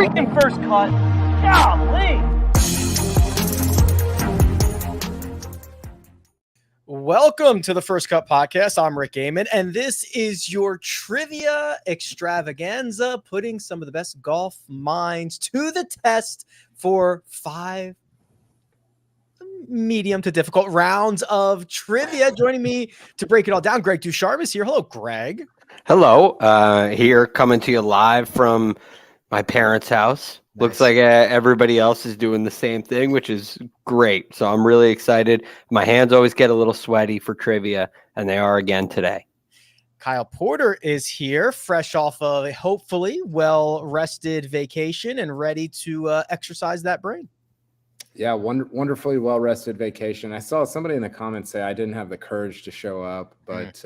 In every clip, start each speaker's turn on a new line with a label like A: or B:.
A: freaking first cut. Golly.
B: Welcome to the First Cut Podcast. I'm Rick Gehman, and this is your trivia extravaganza, putting some of the best golf minds to the test for 5 medium to difficult rounds of trivia. Joining me to break it all down, Greg DuCharme is here. Hello, Greg.
C: Hello. Here coming to you live from my parents' house. Nice. Looks like everybody else is doing the same thing, which is great. So I'm really excited. My hands always get a little sweaty for trivia, and they are again today.
B: Kyle Porter is here, fresh off of a hopefully well-rested vacation and ready to exercise that brain.
D: Yeah, wonderfully well-rested vacation. I saw somebody in the comments say I didn't have the courage to show up, but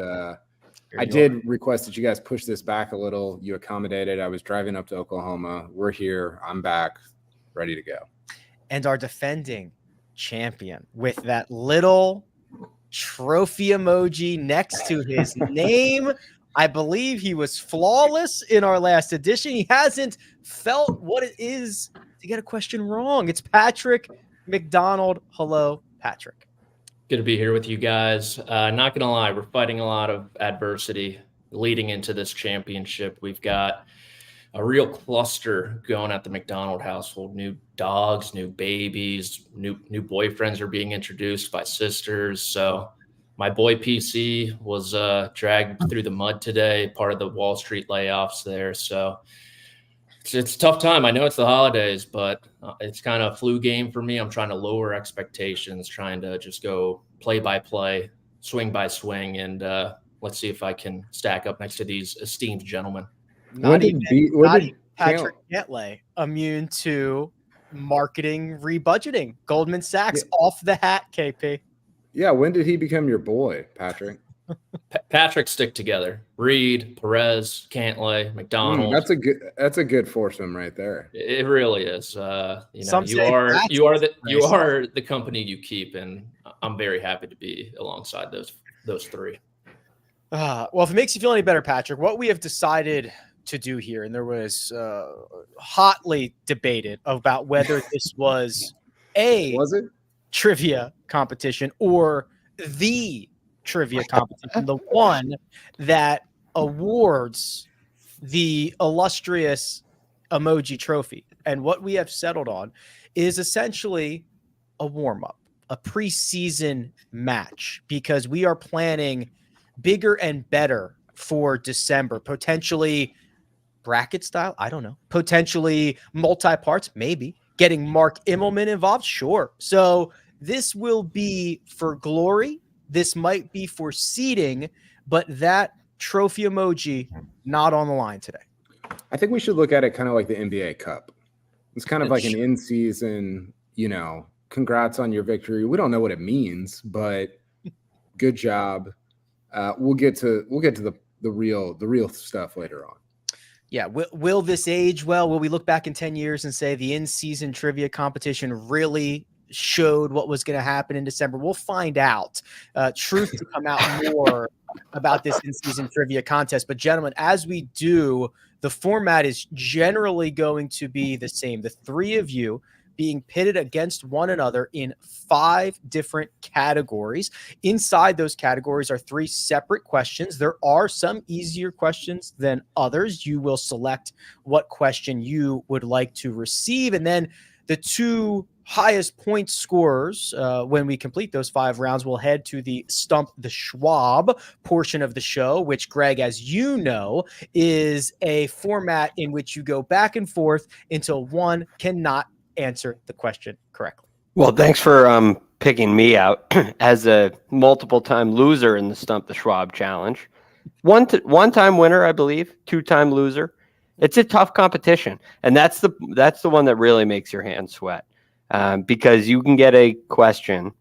D: I did request that you guys push this back a little. You accommodated. I was driving up to Oklahoma. We're here. I'm back, ready to go.
B: And our defending champion with that little trophy emoji next to his name. I believe he was flawless in our last edition. He hasn't felt what it is to get a question wrong. It's Patrick McDonald. Hello, Patrick.
E: Good to be here with you guys. Not gonna lie, we're fighting a lot of adversity leading into this championship. We've got a real cluster going at the McDonald household. New dogs, new babies, new boyfriends are being introduced by sisters. So my boy PC was dragged through the mud today, part of the Wall Street layoffs there. So it's a tough time. I know it's the holidays, but it's kind of a flu game for me. I'm trying to lower expectations, trying to just go play by play, swing by swing, and let's see if I can stack up next to these esteemed gentlemen.
B: Not even Patrick Getley immune to marketing rebudgeting. Goldman Sachs off the hat, KP.
D: Yeah, when did he become your boy, Patrick?
E: Patrick stick together. Reed, Perez, Cantlay, McDonald.
D: That's a good foursome right there.
E: It really is. You are the company you keep, and I'm very happy to be alongside those three.
B: Well, if it makes you feel any better, Patrick, what we have decided to do here, and there was hotly debated about whether this was
D: was it
B: trivia competition or the trivia competition, the one that awards the illustrious emoji trophy. And what we have settled on is essentially a warm-up, a preseason match, because we are planning bigger and better for December, potentially bracket style. I don't know, potentially multi-parts, maybe getting Mark Immelman involved. Sure. So this will be for glory. This might be for seeding, but that trophy emoji not on the line today.
D: I think we should look at it kind of like the NBA Cup. It's kind of like an in-season, congrats on your victory. We don't know what it means, but good job. We'll get to the real stuff later on.
B: Yeah. Will this age well? Will we look back in 10 years and say the in-season trivia competition really showed what was going to happen in December? We'll find out. Truth to come out more about this in-season trivia contest. But gentlemen, as we do, the format is generally going to be the same. The three of you being pitted against one another in 5 different categories. Inside those categories are 3 separate questions. There are some easier questions than others. You will select what question you would like to receive. And then the 2 highest point scorers, when we complete those 5 rounds, will head to the Stump the Schwab portion of the show, which, Greg, as you know, is a format in which you go back and forth until one cannot answer the question correctly.
C: Well, thanks for picking me out as a multiple-time loser in the Stump the Schwab challenge. One-time winner, I believe, 2-time loser. It's a tough competition, and that's the one that really makes your hands sweat. Because you can get a question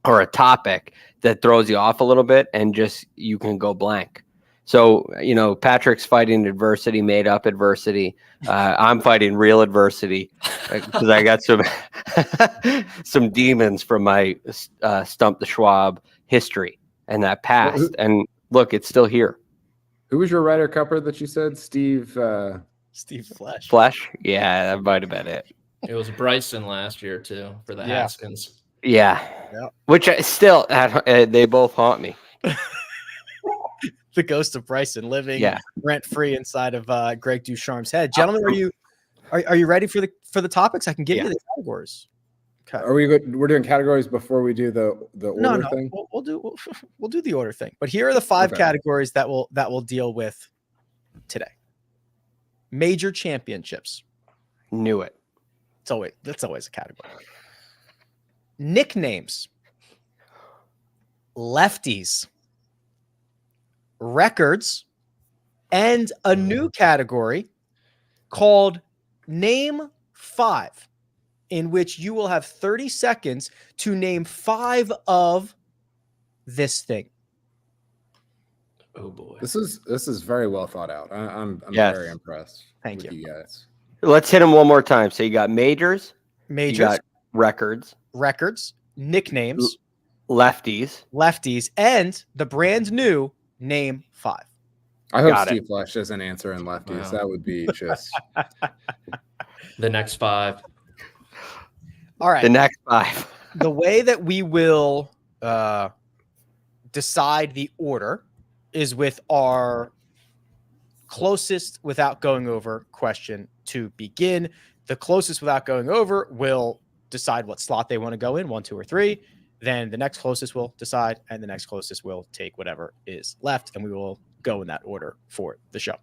C: or a topic that throws you off a little bit and just you can go blank. So, Patrick's fighting adversity, made up adversity. I'm fighting real adversity because I got some demons from my Stump the Schwab history and that past. And look, it's still here.
D: Who was your Ryder Cupper that you said? Steve
B: Steve Flesh.
C: Flesh? Yeah, that might have been it.
E: It was Bryson last year too for the
B: Yeah.
E: Haskins.
C: Yeah.
B: Yep.
C: Which I still, they both haunt me.
B: The ghost of Bryson living rent free inside of Greg DuCharme's head. Gentlemen, are you ready for the topics? I can give you the categories. Okay.
D: Are we good? We're doing categories before we do the order thing.
B: We'll do the order thing. But here are the 5 categories that we'll deal with today. Major championships.
C: Knew it.
B: That's always a category. Nicknames. Lefties. Records. And a new category called Name 5, in which you will have 30 seconds to name 5 of this thing.
E: Oh boy.
D: This is very well thought out. I'm very impressed.
B: Thank
D: with
B: you.
D: you guys.
C: Let's hit them one more time. So you got majors, you got records,
B: nicknames,
C: lefties,
B: and the brand new Name 5.
D: I hope Steve Flesh doesn't answer in lefties.
E: Wow.
D: That would be just
E: The next 5.
B: All right.
C: the next 5.
B: The way that we will decide the order is with our closest without going over question to begin. The closest without going over will decide what slot they want to go in, 1, 2, or 3. Then the next closest will decide, and the next closest will take whatever is left, and we will go in that order for the show.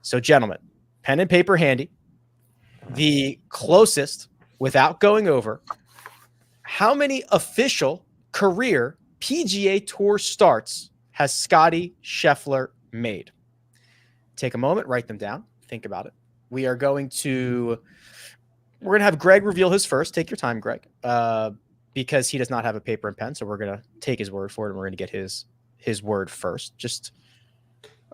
B: So, gentlemen, pen and paper handy. The closest without going over, how many official career PGA Tour starts has Scotty Scheffler made? Take a moment, write them down, think about it. We're going to have Greg reveal his first. Take your time, Greg, because he does not have a paper and pen. So we're going to take his word for it, and we're going to get his word first.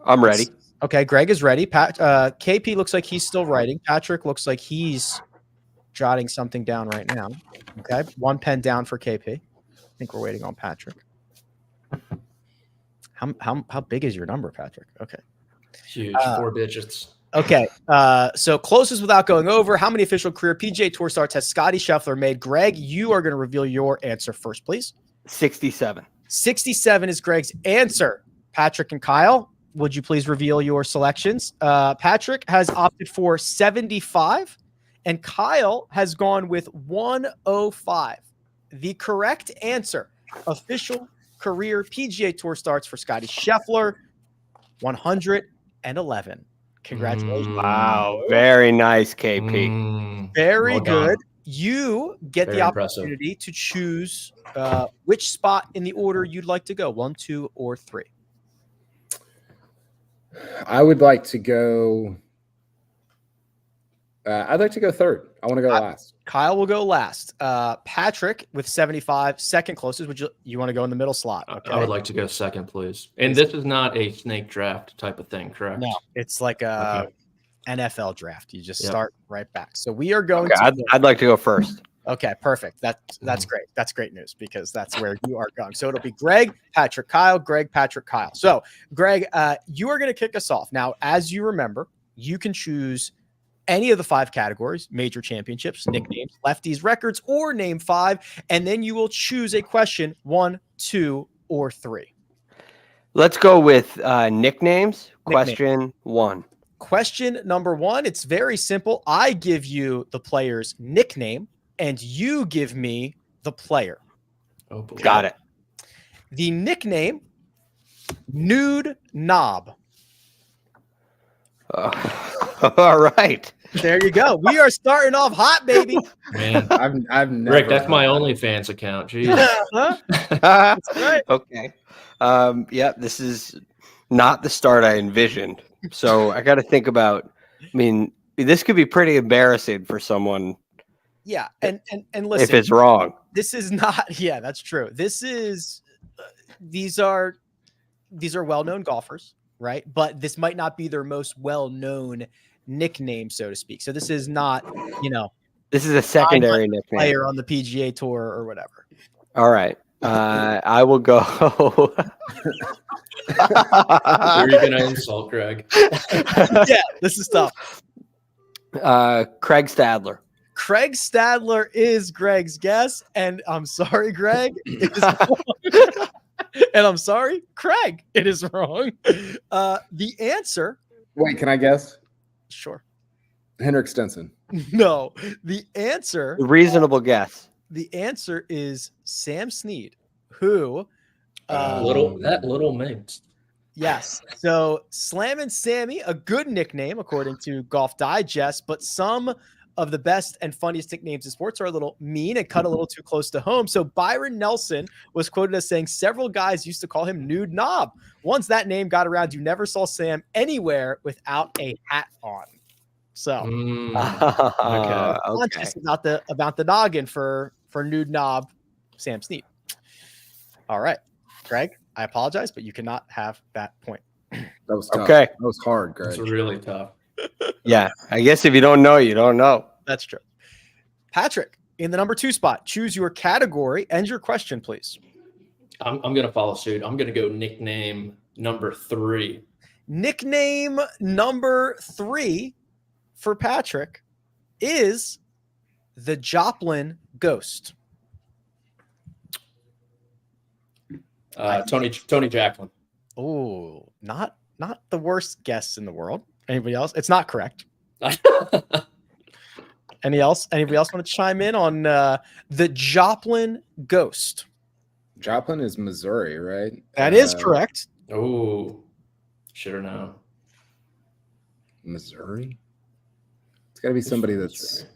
C: I'm ready.
B: Okay, Greg is ready. KP looks like he's still writing. Patrick looks like he's jotting something down right now. Okay, 1 pen down for KP. I think we're waiting on Patrick. How big is your number, Patrick? Okay.
E: Huge. 4 digits.
B: Okay. So closest without going over, how many official career PGA Tour starts has Scotty Scheffler made? Greg, you are going to reveal your answer first, please.
C: 67.
B: 67 is Greg's answer. Patrick and Kyle, would you please reveal your selections? Patrick has opted for 75, and Kyle has gone with 105. The correct answer, official career PGA Tour starts for Scotty Scheffler, 111. Congratulations.
C: Wow. Very nice, KP.
B: Very
E: Well
B: good.
E: done.
B: You get
E: Very
B: the
E: impressive.
B: opportunity to choose which spot in the order you'd like to go, 1, 2, or 3.
D: I would like to go. I'd like to go third. I want to go last.
B: Kyle will go last. Patrick with 75, second closest. Would you want to go in the middle slot? Okay.
E: I would like to go second, please. And this is not a snake draft type of thing, correct?
B: No, it's like a
E: Okay.
B: NFL draft. You just start right back. So we are going
C: Okay,
B: to.
C: I'd like to go first.
B: Okay, perfect. That's great. That's great news because that's where you are going. So it'll be Greg, Patrick, Kyle, Greg, Patrick, Kyle. So Greg, you are going to kick us off. Now, as you remember, you can choose any of the 5 categories: major championships, nicknames, lefties, records, or name 5. And then you will choose a question, 1, 2, or 3.
C: Let's go with nicknames. Question 1.
B: Question number 1. It's very simple. I give you the player's nickname, and you give me the player.
E: Oh, boy.
C: Got it.
B: The nickname, Nude Knob.
C: All right.
B: There you go. We are starting off hot, baby.
E: Man.
D: I've never.
E: Rick, that's my OnlyFans account. Jeez.
B: Huh? That's right.
C: Okay. Yeah, this is not the start I envisioned. So I got to think about, this could be pretty embarrassing for someone
B: Yeah, and listen,
C: if it's wrong.
B: this is not. Yeah, that's true. This is. These are well-known golfers, right? But this might not be their most well-known nickname, so to speak. So this is not,
C: This is a secondary nickname.
B: player on the PGA Tour or whatever.
C: All right. I will go.
E: Who are you going to insult, Greg?
B: Yeah, this is tough.
C: Craig Stadler.
B: Craig Stadler is Greg's guess, and I'm sorry, Greg. It is wrong. And I'm sorry, Craig. It is wrong. The answer.
D: Wait, can I guess?
B: Sure.
D: Henrik Stenson.
B: No. The answer.
C: Reasonable guess.
B: The answer is Sam Snead, who.
E: Little Minx.
B: Yes. So Slammin' Sammy, a good nickname according to Golf Digest, but some of the best and funniest nicknames in sports are a little mean and cut a little too close to home. So Byron Nelson was quoted as saying several guys used to call him Nude Knob. Once that name got around, you never saw Sam anywhere without a hat on. So conscious about the noggin for Nude Knob, Sam Snead. All right, Greg, I apologize, but you cannot have that point.
D: That was tough.
C: Okay.
D: That was hard, Greg.
E: It's really tough.
C: Yeah, I guess if you don't know, you don't know.
B: That's true. Patrick, in the number 2 spot, choose your category and your question, please.
E: I'm going to follow suit. I'm going to go nickname number 3.
B: Nickname number 3 for Patrick is the Joplin Ghost.
E: Tony Jacklin.
B: Oh, not the worst guess in the world. Anybody else? It's not correct. Anybody else want to chime in on the Joplin Ghost?
D: Joplin is Missouri, right?
B: That is correct.
E: Oh, should have known.
D: Missouri? It's got to be somebody that's.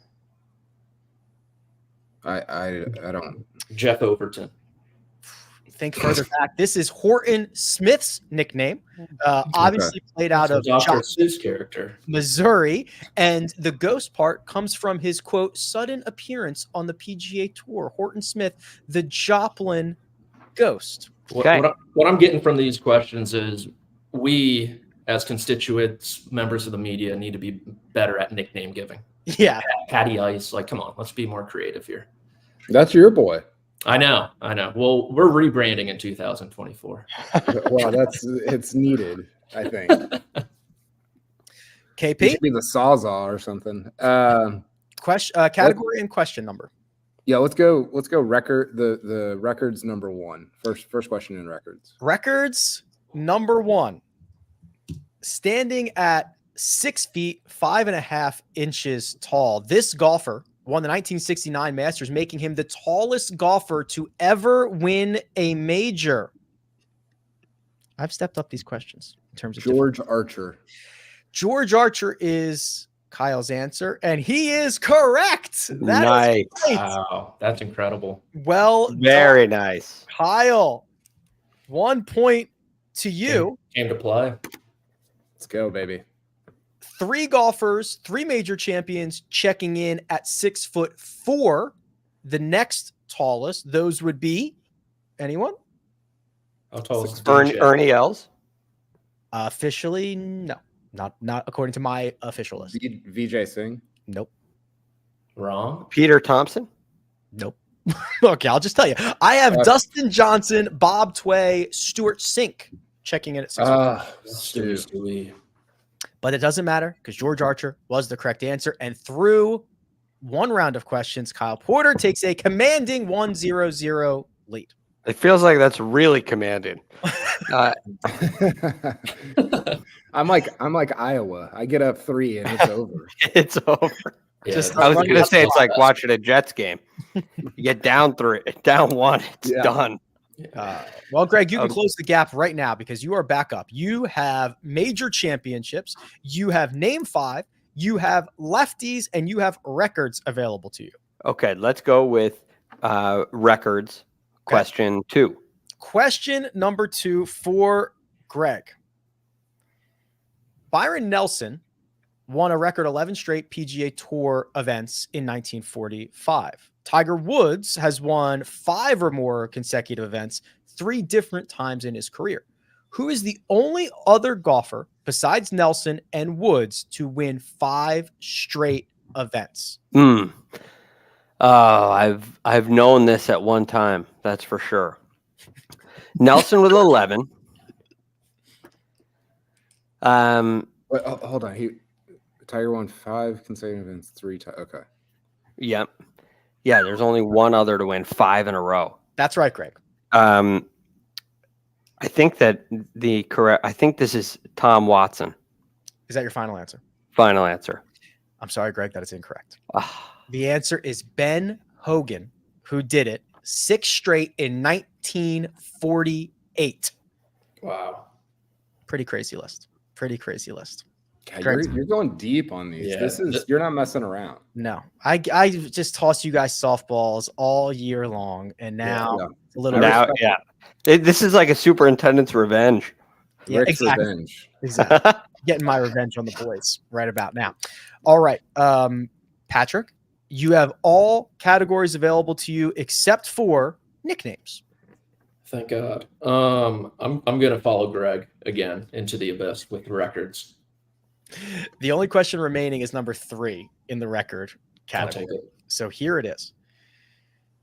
D: I don't.
E: Jeff Overton.
B: Think further back. This is Horton Smith's nickname. Obviously played out of
E: Dr. Seuss character,
B: Missouri, and the ghost part comes from his quote sudden appearance on the PGA Tour. Horton Smith, the Joplin Ghost.
C: Okay.
E: What I'm getting from these questions is we, as constituents, members of the media, need to be better at nickname giving.
B: Yeah,
E: Patty Ice, like, come on, let's be more creative here.
D: That's your boy.
E: I know. Well, we're rebranding in 2024.
D: Well, it's needed, I think.
B: KP,
D: It should be the Sawzall or something.
B: question, category and question number.
D: Yeah, let's go record the records number 1. First question in records.
B: Records number 1. Standing at 6 feet 5.5 inches tall, this golfer won the 1969 Masters, making him the tallest golfer to ever win a major. I've stepped up these questions in terms of
D: George Archer.
B: George Archer is Kyle's answer, and he is correct. That
C: Nice.
B: is right.
E: Wow, that's incredible.
B: Well,
C: Very nice.
B: Kyle. 1 point to you.
E: Came to play.
D: Let's go, baby.
B: 3 golfers, 3 major champions checking in at 6'4". The next tallest, those would be anyone?
E: How tall is
C: Ernie Els.
B: Officially, no, not according to my official list.
D: VJ Singh.
B: Nope.
E: Wrong.
C: Peter Thompson.
B: Nope. Okay, I'll just tell you. I have Dustin Johnson, Bob Tway, Stuart Sink checking in at 6'4".
E: Stewie.
B: But it doesn't matter because George Archer was the correct answer. And through one round of questions, Kyle Porter takes a commanding 1-0-0 lead.
C: It feels like that's really commanding.
D: I'm like Iowa. I get up 3 and it's over.
C: It's over.
E: Yeah,
C: I was going to say it's like watching a Jets game. You get down 3, down 1, it's done.
B: Well, Greg, you can close the gap right now because you are back up. You have major championships. You have name 5. You have lefties, and you have records available to you.
C: Okay, let's go with records. Question 2.
B: Question number 2 for Greg. Byron Nelson won a record 11 straight PGA Tour events in 1945. Tiger Woods has won 5 or more consecutive events 3 different times in his career. Who is the only other golfer besides Nelson and Woods to win 5 straight events?
C: Oh, I've known this at one time. That's for sure. Nelson with 11.
D: Hold on. Tiger won 5 consecutive events, 3 times. Okay.
C: Yep. Yeah, there's only one other to win 5 in a row.
B: That's right, Greg.
C: I think that I think this is Tom Watson.
B: Is that your final answer?
C: Final answer.
B: I'm sorry, Greg, that is incorrect.
C: Ah,
B: The answer is Ben Hogan, who did it 6 straight in 1948.
E: Wow.
B: Pretty crazy list. Pretty crazy list.
D: God, you're going deep on these.
E: Yeah.
D: You're not messing around.
B: No, I just tossed you guys softballs all year long, and now it's a little
C: now,
B: bit.
C: yeah. This is like a superintendent's revenge.
B: Yeah,
D: Rick's
B: exactly.
D: revenge.
B: Exactly. Getting my revenge on the boys right about now. All right. Patrick, you have all categories available to you except for nicknames.
E: Thank God. I'm gonna follow Greg again into the abyss with records.
B: The only question remaining is number 3 in the record
E: I'll take
B: category.
E: it.
B: So here it is.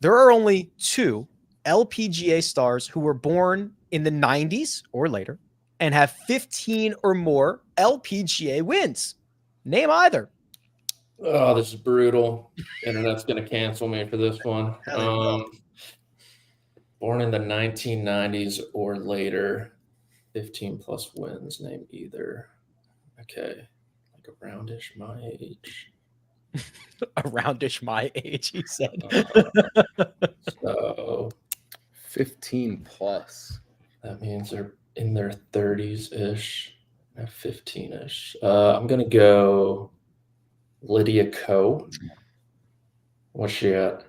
B: There are only 2 LPGA stars who were born in the 90s or later and have 15 or more LPGA wins. Name either.
E: Oh, this is brutal. Internet's gonna cancel me for this one. Born in the 1990s or later, 15 plus wins. Name either. Okay, like aroundish my age.
B: Aroundish my age, he said.
E: So
D: 15 plus.
E: that means they're in their 30s-ish, 15-ish. I'm going to go Lydia Ko. What's she at?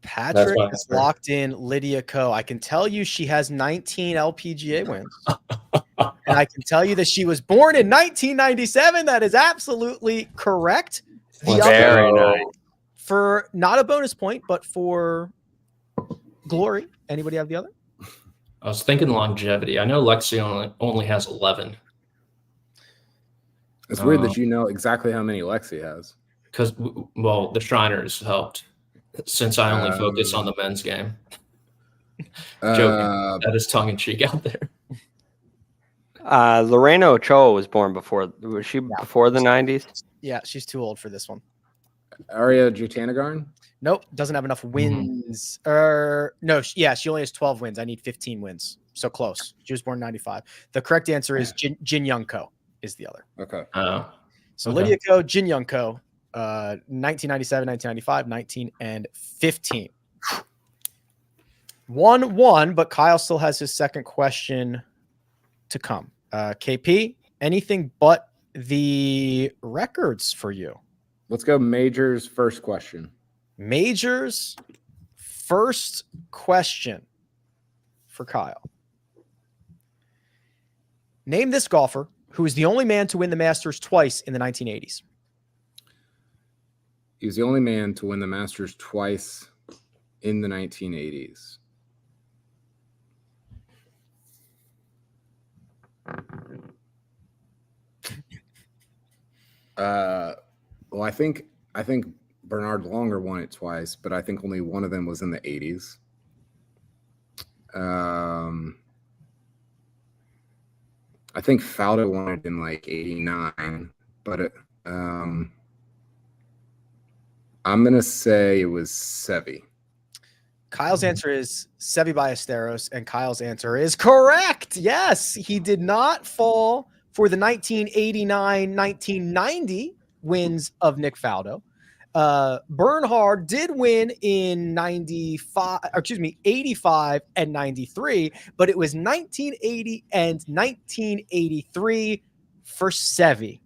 B: Patrick is locked in Lydia Ko. I can tell you she has 19 LPGA wins. And I can tell you that she was born in 1997. That is absolutely correct.
C: Very nice.
B: For not a bonus point, but for glory. Anybody have the other?
E: I was thinking longevity. I know Lexi only has 11.
D: It's weird that you know exactly how many Lexi has.
E: Because, well, the Shriners helped since I only focus on the men's game. Joking. That is tongue-in-cheek out there.
C: Lorena Ochoa was born before. Was she before the 90s?
B: Yeah, she's too old for this one.
D: Arya Jutanagarn?
B: Nope, doesn't have enough wins. No, she only has 12 wins. I need 15 wins. So close. She was born in 95. The correct answer is Jin Young Ko is the other.
D: Okay.
B: So Lydia Ko, Jin Young Ko, 1997, 1995, 19, and 15. 1-1, but Kyle still has his second question to come. KP, anything but the records for you.
D: Let's go Majors first question.
B: Majors first question for Kyle. Name this golfer who is the only man to win the Masters twice in the 1980s.
D: He was the only man to win the Masters twice in the 1980s. Well, I think Bernard Longer won it twice, but I think only one of them was in the 80s. I think Faldo won it in like 89, but I'm gonna say it was Seve.
B: Kyle's answer is Seve Ballesteros, and Kyle's answer is correct. Yes, he did not fall for the 1989-1990 wins of Nick Faldo. Bernhard did win in 85 and 93, but it was 1980 and 1983 for Seve.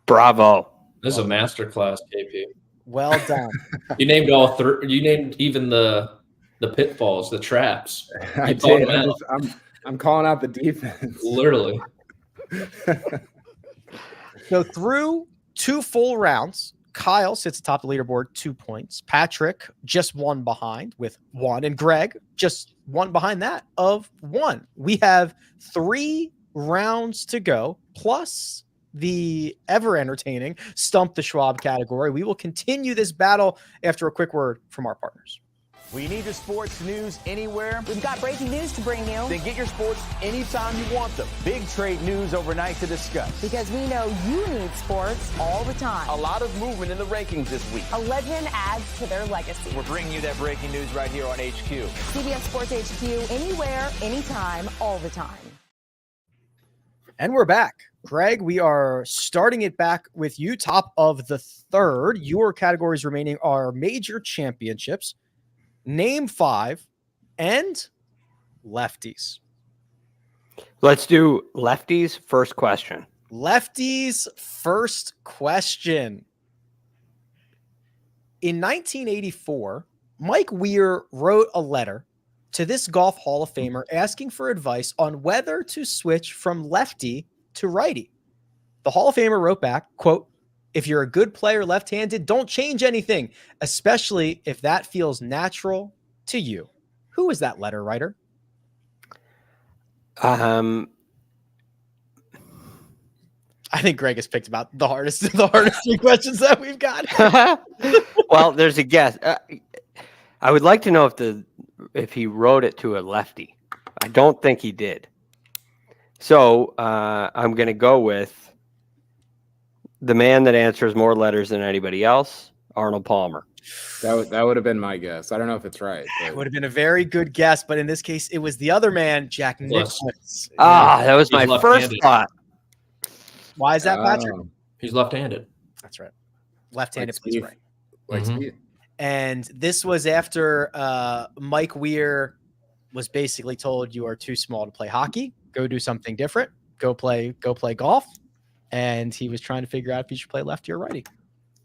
C: Bravo.
E: This is a masterclass, KP.
B: Well done.
E: You named all three. You named even the pitfalls, the traps.
D: I did. I'm calling out the defense.
E: Literally.
B: So through 2 full rounds, Kyle sits atop the leaderboard, 2 points. Patrick just 1 behind with 1, and Greg just 1 behind that of 1. We have 3 rounds to go, plus the ever entertaining Stump the Schwab category. We will continue this battle after a quick word from our partners.
F: Well, you need your sports news anywhere?
G: We've got breaking news to bring you.
F: Then get your sports anytime you want them. Big trade news overnight to discuss.
G: Because we know you need sports all the time.
F: A lot of movement in the rankings this week.
G: A legend adds to their legacy.
F: We're bringing you that breaking news right here on HQ.
G: CBS Sports HQ, anywhere, anytime, all the time.
B: And we're back. Greg, we are starting it back with you. Top of the third. Your categories remaining are major championships, name 5, and lefties.
C: Let's do lefties first question.
B: Lefties first question. In 1984, Mike Weir wrote a letter to this Golf Hall of Famer asking for advice on whether to switch from lefty to righty. The Hall of Famer wrote back, quote, "If you're a good player left-handed, don't change anything, especially if that feels natural to you." Who is that letter writer?
C: Um,
B: I think Greg has picked about the hardest 3 questions that we've got.
C: well, there's a guess. I would like to know if he wrote it to a lefty. I don't think he did. So I'm going to go with the man that answers more letters than anybody else, Arnold Palmer.
D: That would have been my guess. I don't know if it's right. But...
B: It would have been a very good guess, but in this case, it was the other man, Jack Nicklaus.
C: That was my first thought.
B: Why is that, Patrick?
E: He's left-handed.
B: That's right. Left-handed
D: Like
B: plays right.
D: Like Speed.
B: And this was after Mike Weir was basically told, you are too small to play hockey. Go do something different. Go play golf. And he was trying to figure out if he should play lefty or righty.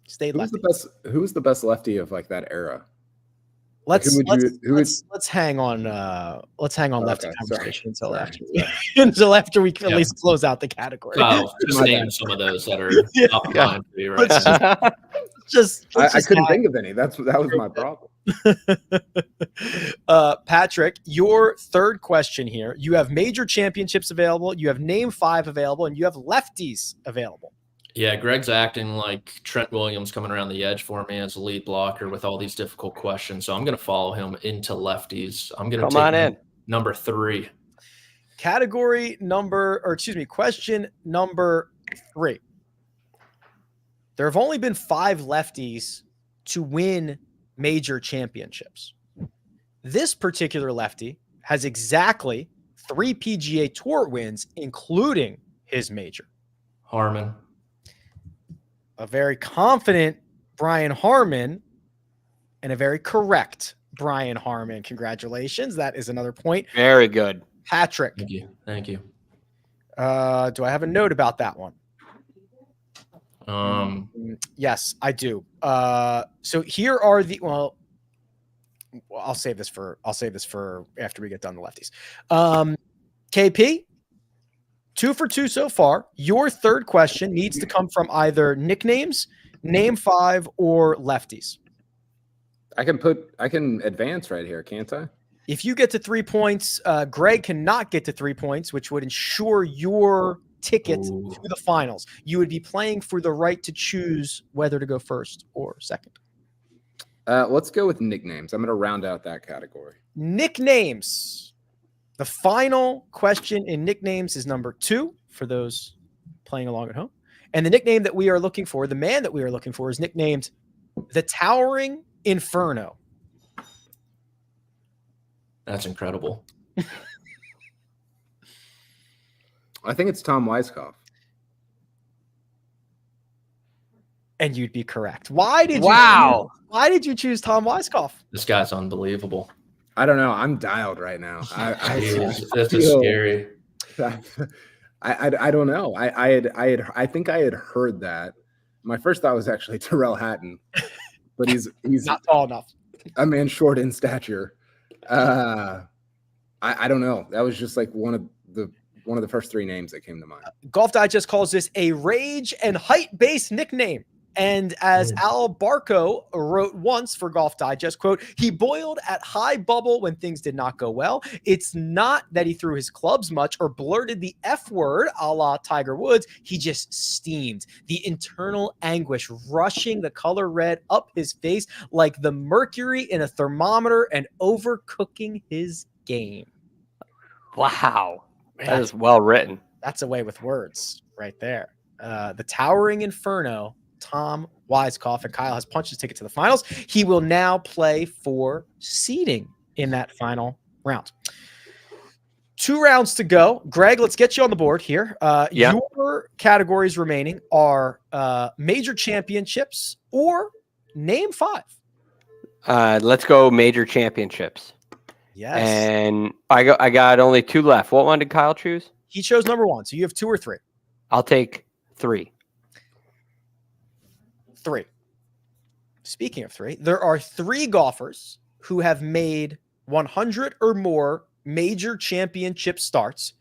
B: Stayed lefty.
D: Who was the best lefty of like that era?
B: Let's hang on lefty conversation until after we at least close out the category.
E: Well, just name some of those that are up line for you right now.
D: I couldn't think of any. That was my problem.
B: Patrick, your third question here. You have major championships available, you have name 5 available, and you have lefties available.
E: Yeah, Greg's acting like Trent Williams coming around the edge for me as a lead blocker with all these difficult questions. So I'm going to follow him into lefties. I'm going to take number 3.
B: Question number 3. There have only been 5 lefties to win major championships. This particular lefty has exactly 3 PGA Tour wins, including his major.
E: Harmon.
B: A very confident Brian Harmon and a very correct Brian Harmon. Congratulations. That is another point.
C: Very good.
B: Patrick.
E: Thank you.
B: Do I have a note about that one? Yes, I do. So here are I'll save this for after we get done the lefties. KP, 2 for 2 so far. Your third question needs to come from either nicknames, name 5, or lefties.
D: I can advance right here, can't I?
B: If you get to 3 points, Greg cannot get to 3 points, which would ensure your ticket to the finals. You would be playing for the right to choose whether to go first or second.
D: Let's go with nicknames. I'm going to round out that category.
B: Nicknames. The final question in nicknames is number 2 for those playing along at home. And the nickname that we are looking for, the man that we are looking for, is nicknamed the Towering Inferno.
E: That's incredible.
D: I think it's Tom Weiskopf.
B: And you'd be correct. Why did you choose Tom Weiskopf?
E: This guy's unbelievable.
D: I don't know. I'm dialed right now.
E: This is scary.
D: I don't know. I think I had heard that. My first thought was actually Tyrrell Hatton, but he's
B: not tall enough.
D: A man short in stature. I don't know. That was just like one of the first 3 names that came to mind.
B: Golf Digest calls this a rage and height-based nickname. And as Al Barco wrote once for Golf Digest, quote, he boiled at high bubble when things did not go well. It's not that he threw his clubs much or blurted the F word a la Tiger Woods. He just steamed. The internal anguish rushing the color red up his face like the mercury in a thermometer and overcooking his game.
C: Wow. That is well written.
B: That's a way with words right there. The towering inferno, Tom Weiskopf, and Kyle has punched his ticket to the finals. He will now play for seeding in that final round. 2 rounds to go. Greg, let's get you on the board here. Your categories remaining are major championships or name 5.
C: Let's go major championships.
B: Yes.
C: And I got only 2 left. What one did Kyle choose?
B: He chose number 1. So you have 2 or 3.
C: I'll take 3.
B: 3. Speaking of 3, there are 3 golfers who have made 100 or more major championship starts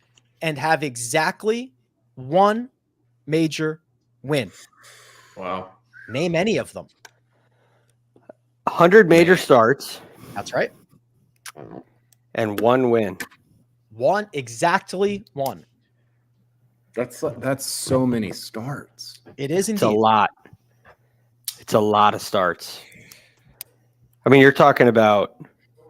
B: and have exactly 1 major win.
E: Wow.
B: Name any of them.
C: 100 major starts.
B: That's right.
C: And 1 win.
B: 1, exactly 1.
D: That's so many starts.
B: It is
C: It's
B: indeed.
C: a lot. It's a lot of starts. I mean, you're talking about,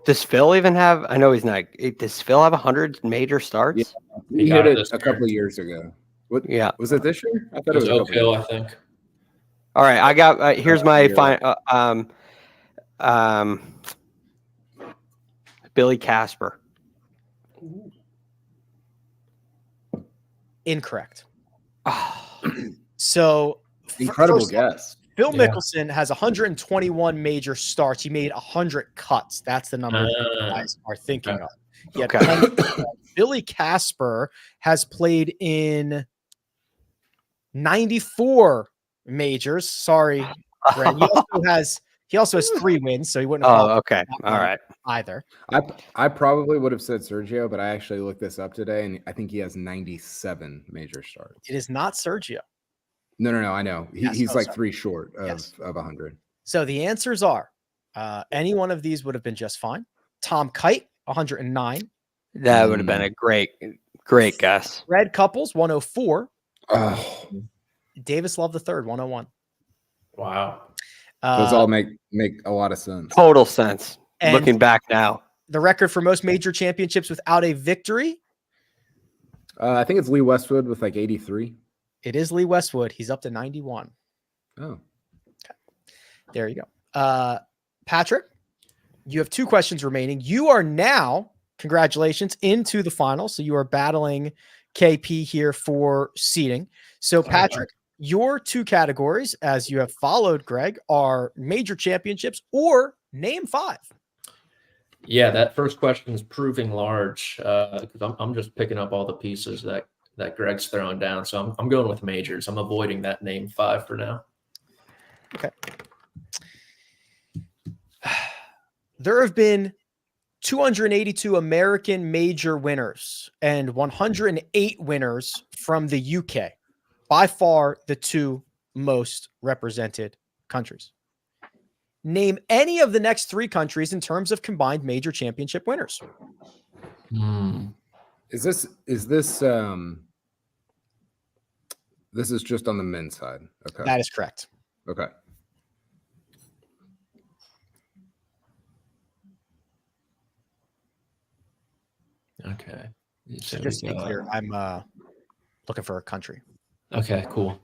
C: does Phil even have, I know he's not, does Phil have 100 major starts?
D: Yeah, he hit it a couple of years ago. What?
C: Yeah.
D: Was it this year? I thought
E: It was
D: a couple
E: Oak Hill, I
D: years.
E: think.
C: All right. I got, here's my Billy Casper.
B: Incorrect. So
D: Incredible guess.
B: Phil Mickelson has 121 major starts. He made 100 cuts. That's the number that you guys are thinking of. He had Billy Casper has played in 94 majors. Sorry, Brent. He also has 3 wins, so he wouldn't have
C: Okay. All right.
B: either.
D: I probably would have said Sergio, but I actually looked this up today, and I think he has 97 major starts.
B: It is not Sergio.
D: No, I know. He's like 3 short of 100.
B: So the answers are any one of these would have been just fine. Tom Kite, 109.
C: That would have been a great guess.
B: Red Couples, 104.
D: Oh,
B: Davis Love III, 101.
E: Wow.
D: those all make a lot of sense.
C: Total sense.
B: And
C: Looking back now.
B: the record for most major championships without a victory,
D: I think it's Lee Westwood with like 83.
B: it is Lee Westwood. He's up to 91.
D: Oh,
B: Okay. There you go. Patrick, you have 2 questions remaining. You are now, congratulations, into the final. So you are battling KP here for seeding. So Patrick, your 2 categories, as you have followed Greg, are major championships or name 5.
E: Yeah, that first question is proving large because I'm just picking up all the pieces that Greg's throwing down. So I'm going with majors. I'm avoiding that name 5 for now.
B: Okay. There have been 282 American major winners and 108 winners from the UK. By far the 2 most represented countries. Name any of the next 3 countries in terms of combined major championship winners.
D: is this this is just on the men's side? Okay,
B: That is correct.
D: okay.
E: Okay.
B: So just to be clear, I'm looking for a country.
E: Okay, cool.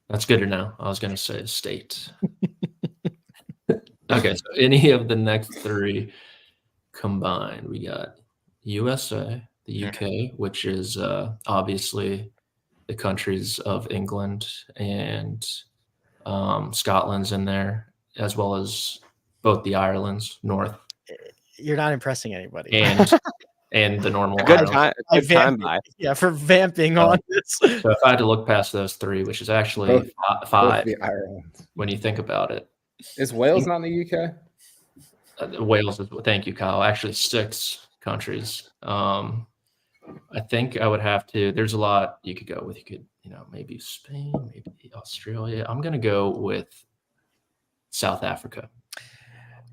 E: That's good to know. I was going to say a state. Okay, so any of the next 3 combined, we got USA, the UK, which is obviously the countries of England and Scotland's in there, as well as both the Irelands, North.
B: You're not impressing anybody.
E: And the normal
C: Good
E: Ireland.
C: time by.
B: Yeah, for vamping on this.
E: So if I had to look past those 3, which is actually
D: Both
E: 5
D: the Ireland.
E: when you think about it.
D: Is Wales not in the UK?
E: Wales is, thank you, Kyle. Actually, 6 countries. I think I would have to. There's a lot you could go with. You could, maybe Spain, maybe Australia. I'm going to go with South Africa.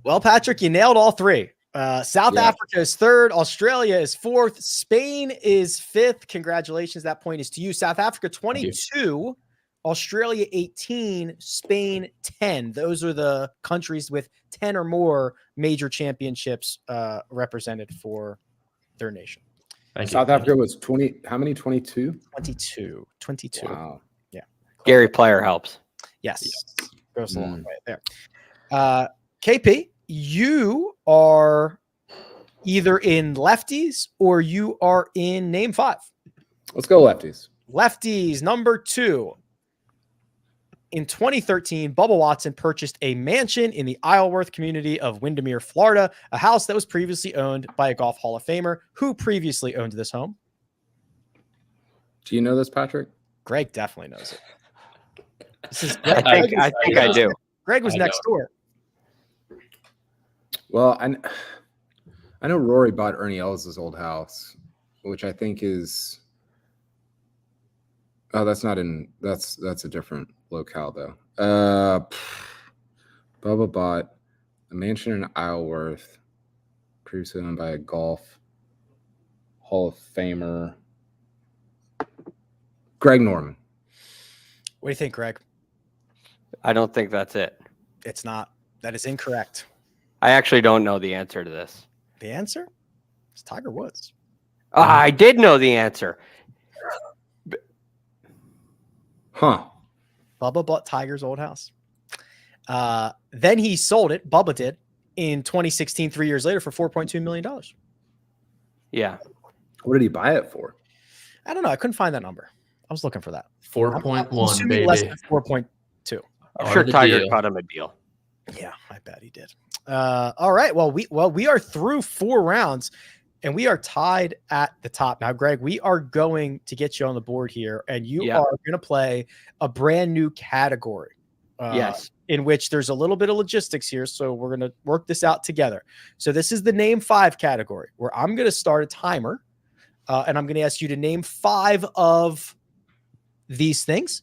B: Well, Patrick, you nailed all three. South Africa is third. Australia is fourth. Spain is fifth. Congratulations. That point is to you. South Africa 22, Australia 18, Spain 10. Those are the countries with 10 or more championships represented for their nation.
D: South Africa was 20. How many? 22?
B: 22.
D: Wow.
B: Yeah.
C: Gary Player helps.
B: Yes. Goes a long way there. KP, you are either in lefties or you are in name 5.
D: Let's go lefties.
B: Lefties, number 2. In 2013, Bubba Watson purchased a mansion in the Isleworth community of Windermere, Florida, a house that was previously owned by a Golf Hall of Famer. Who previously owned this home?
D: Do you know this, Patrick?
B: Greg definitely knows it. This is
C: I think I do.
B: Greg was next door.
D: Well, I know Rory bought Ernie Ellis' old house, which I think is. Oh, that's not in. That's a different locale though. Bubba bought a mansion in Isleworth, previously owned by a Golf Hall of Famer, Greg Norman.
B: What do you think, Greg?
C: I don't think that's it.
B: It's not. That is incorrect.
C: I actually don't know the answer to this.
B: The answer is Tiger Woods.
C: I did know the answer.
D: Huh.
B: Bubba bought Tiger's old house. Then he sold it. Bubba did in 2016, 3 years later, for $4.2 million.
C: Yeah.
D: What did he buy it for?
B: I don't know. I couldn't find that number. I was looking for that.
E: 4.1, baby.
B: Less than 4.2.
C: I'm sure Tiger cut him a deal.
B: Yeah, I bet he did. All right. Well, we are through 4 rounds, and we are tied at the top. Now, Greg, we are going to get you on the board here, and you are going to play a brand new category.
C: Yes.
B: In which there's a little bit of logistics here, so we're going to work this out together. So this is the name 5 category, where I'm going to start a timer, and I'm going to ask you to name 5 of these things.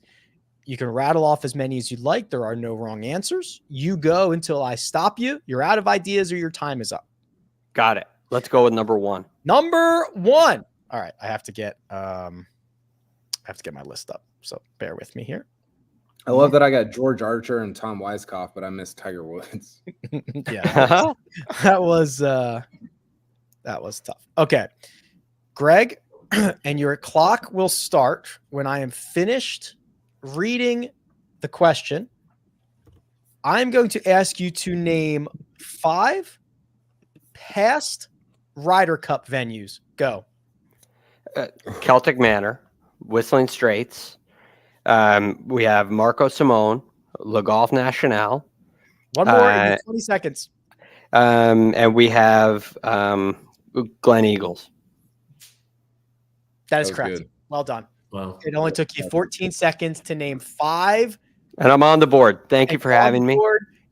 B: You can rattle off as many as you'd like. There are no wrong answers. You go until I stop you. You're out of ideas or your time is up.
C: Got it. Let's go with number 1.
B: Number 1. All right. I have to get my list up. So bear with me here.
D: I love that I got George Archer and Tom Weiskopf, but I missed Tiger Woods.
B: Yeah. That was tough. Okay. Greg, and your clock will start when I am finished reading the question. I'm going to ask you to name 5 past Ryder Cup venues. Go.
C: Celtic Manor, Whistling Straits. We have Marco Simone, Le Golf National.
B: One more, 20 seconds.
C: And we have Glen Eagles.
B: That is correct.
D: Good.
B: Well done.
E: Wow.
B: It only took you 14 seconds to name 5.
C: And I'm on the board. Thank you for having me.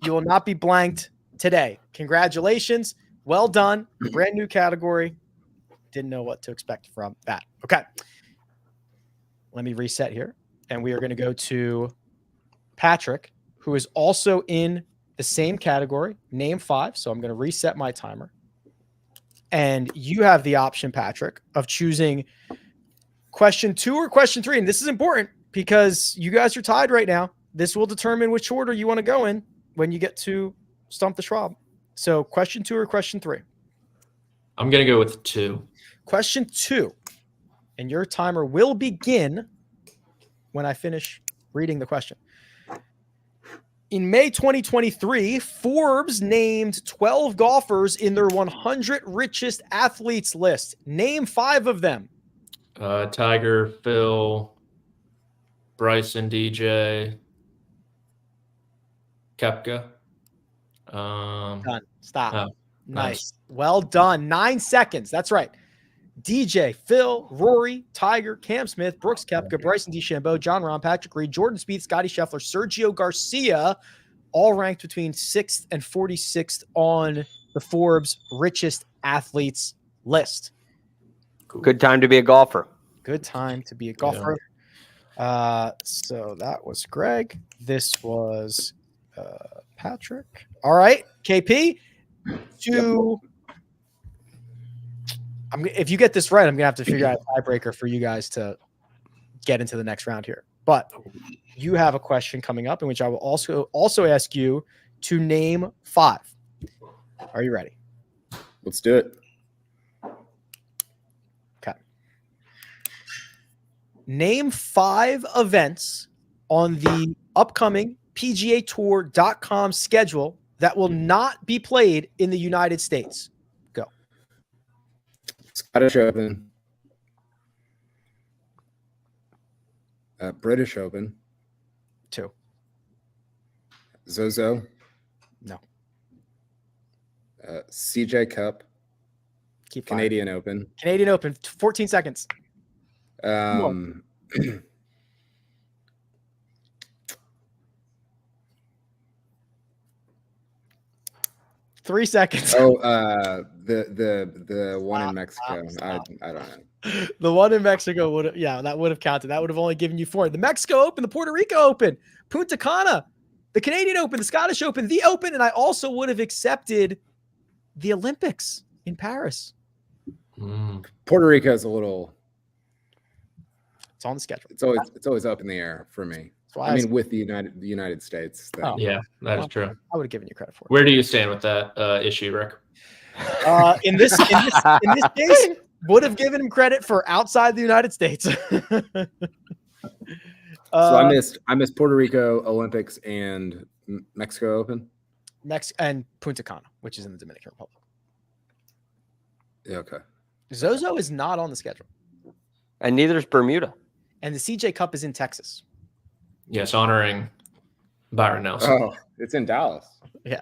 B: You will not be blanked today. Congratulations. Well done. Brand new category. Didn't know what to expect from that. Okay. Let me reset here. And we are going to go to Patrick, who is also in the same category, name 5. So I'm going to reset my timer. And you have the option, Patrick, of choosing question 2 or question 3. And this is important because you guys are tied right now. This will determine which order you want to go in when you get to Stump the Schwab. So question 2 or question 3?
E: I'm going to go with 2.
B: Question 2. And your timer will begin when I finish reading the question. In May 2023, Forbes named 12 golfers in their 100 richest athletes list. Name 5 of them.
E: Tiger, Phil, Bryson, DJ, Koepka.
B: Done. Stop.
E: Oh,
B: nice. Well done. 9 seconds. That's right. DJ, Phil, Rory, Tiger, Cam Smith, Brooks Koepka, Bryson DeChambeau, John Rahm, Patrick Reed, Jordan Spieth, Scotty Scheffler, Sergio Garcia, all ranked between 6th and 46th on the Forbes richest athletes list.
E: Cool.
C: Good time to be a golfer.
B: Good time to be a golfer. So that was Greg. This was Patrick. All right, KP. If you get this right, I'm gonna have to figure out a tiebreaker for you guys to get into the next round here. But you have a question coming up in which I will also ask you to name 5. Are you ready?
D: Let's do it.
B: Okay. Name 5 events on the upcoming PGA Tour.com schedule that will not be played in the United States. Go.
D: Scottish Open. British Open.
B: 2.
D: Zozo.
B: No.
D: CJ Cup.
B: Keep firing.
D: Canadian Open.
B: Canadian Open. 14 seconds. 3 seconds.
D: Oh, the one in Mexico. I don't know.
B: The one in Mexico would have counted. That would have only given you 4. The Mexico Open, the Puerto Rico Open, Punta Cana, the Canadian Open, the Scottish Open, the Open, and I also would have accepted the Olympics in Paris.
D: Puerto Rico is a little.
B: It's on the schedule.
D: It's always up in the air for me. I mean, with the United States.
E: Yeah, that is true.
B: I would have given you credit for it.
E: Where do you stand with that issue, Rick?
B: In this case, would have given him credit for outside the United States.
D: So I missed Puerto Rico Olympics and Mexico Open.
B: And Punta Cana, which is in the Dominican Republic.
D: Yeah, okay.
B: Zozo is not on the schedule.
C: And neither is Bermuda.
B: And the CJ Cup is in Texas.
E: Yes, honoring Byron Nelson.
D: Oh, it's in Dallas.
B: Yeah.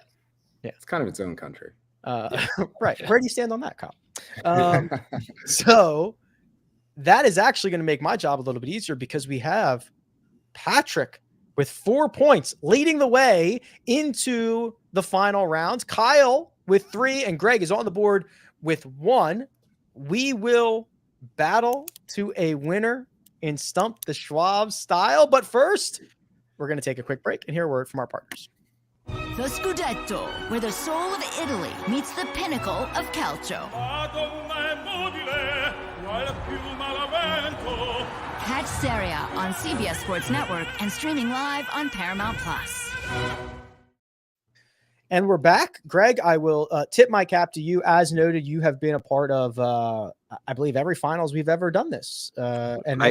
D: It's kind of its own country.
B: Right. Where do you stand on that, Kyle? So that is actually going to make my job a little bit easier because we have Patrick with 4 points leading the way into the final rounds. Kyle with 3 and Greg is on the board with 1. We will battle to a winner in Stump the Schwab style. But first, we're going to take a quick break and hear a word from our partners.
H: The Scudetto, where the soul of Italy meets the pinnacle of calcio. Catch Serie A on CBS Sports Network and streaming live on Paramount Plus.
B: And we're back. Greg, I will tip my cap to you. As noted, you have been a part of, I believe, every finals we've ever done this. And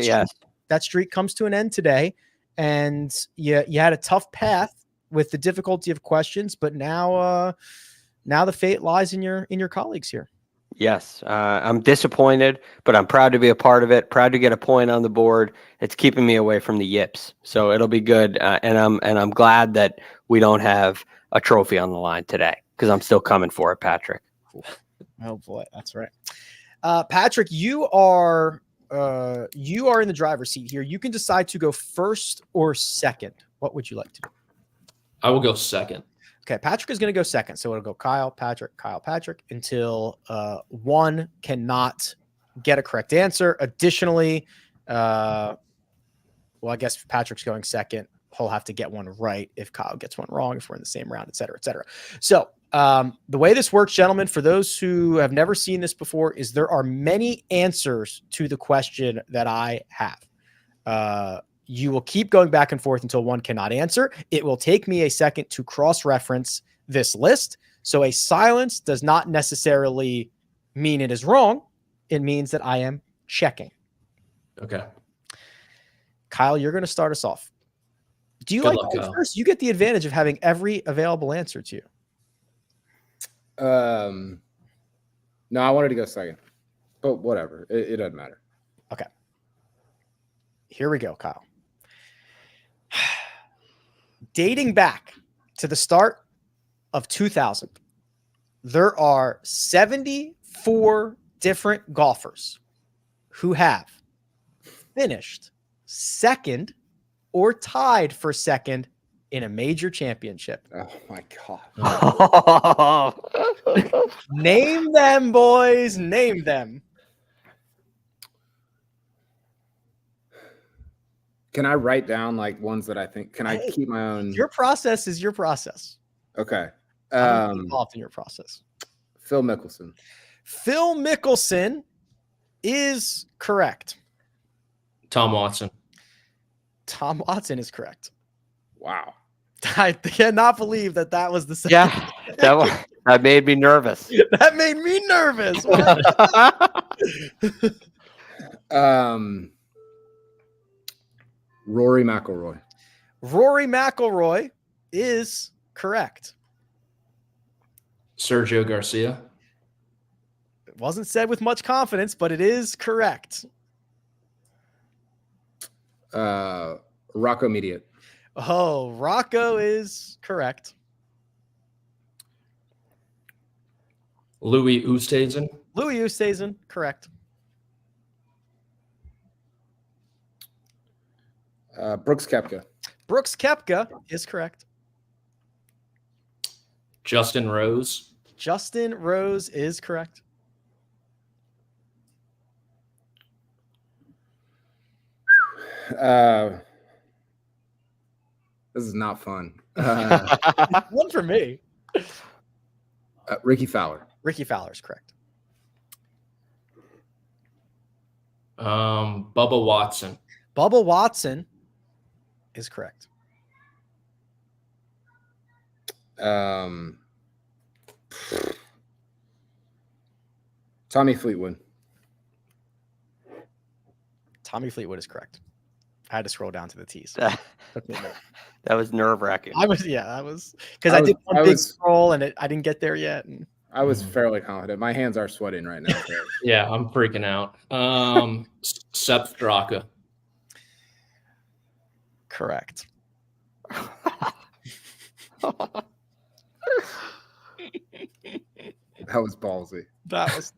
B: that streak comes to an end today. And you had a tough path with the difficulty of questions, but now the fate lies in your colleagues here. Yes,
C: I'm disappointed, but I'm proud to be a part of it. Proud to get a point on the board. It's keeping me away from the yips, so it'll be good. And I'm glad that we don't have a trophy on the line today because I'm still coming for it, Patrick.
B: Oh boy, that's right. Patrick, you are in the driver's seat here. You can decide to go first or second. What would you like to do?
E: I will go second.
B: Okay, Patrick is going to go second. So it'll go Kyle, Patrick, until one cannot get a correct answer. Additionally, I guess if Patrick's going second, he'll have to get one right if Kyle gets one wrong, if we're in the same round, et cetera, et cetera. So the way this works, gentlemen, for those who have never seen this before, is there are many answers to the question that I have. You will keep going back and forth until one cannot answer. It will take me a second to cross-reference this list. So a silence does not necessarily mean it is wrong. It means that I am checking.
E: Okay.
B: Kyle, you're going to start us off. Do you like to go first? You get the advantage of having every available answer to you.
D: No, I wanted to go second, but whatever. It doesn't matter.
B: Okay. Here we go, Kyle. Dating back to the start of 2000, there are 74 different golfers who have finished second or tied for second in a major championship.
D: Oh my God.
B: Name them, boys. Name them.
D: Can I write down like ones that I think? Can I keep my own?
B: Your process is your process.
D: Okay.
B: I'm involved in your process.
D: Phil Mickelson.
B: Phil Mickelson is correct.
E: Tom Watson.
B: Tom Watson is correct.
D: Wow.
B: I cannot believe that was the second.
C: Yeah, that made me nervous.
B: That made me nervous.
D: Rory McIlroy.
B: Rory McIlroy is correct.
E: Sergio Garcia.
B: It wasn't said with much confidence, but it is correct.
D: Rocco Mediate.
B: Oh, Rocco is correct.
E: Louis Oosthuizen.
B: Louis Oosthuizen, correct.
D: Brooks Koepka.
B: Brooks Koepka is correct.
E: Justin Rose.
B: Justin Rose is correct.
D: This is not fun.
B: One for me.
D: Ricky Fowler.
B: Ricky Fowler is correct.
E: Bubba Watson.
B: Bubba Watson is correct.
D: Tommy Fleetwood.
B: Tommy Fleetwood is correct. I had to scroll down to the T's.
C: That was nerve-wracking.
B: I was because I did one big scroll and I didn't get there yet. And
D: I was fairly confident. My hands are sweating right now. So.
E: Yeah, I'm freaking out. Sepp Straka.
B: correct.
D: That was ballsy.
B: That was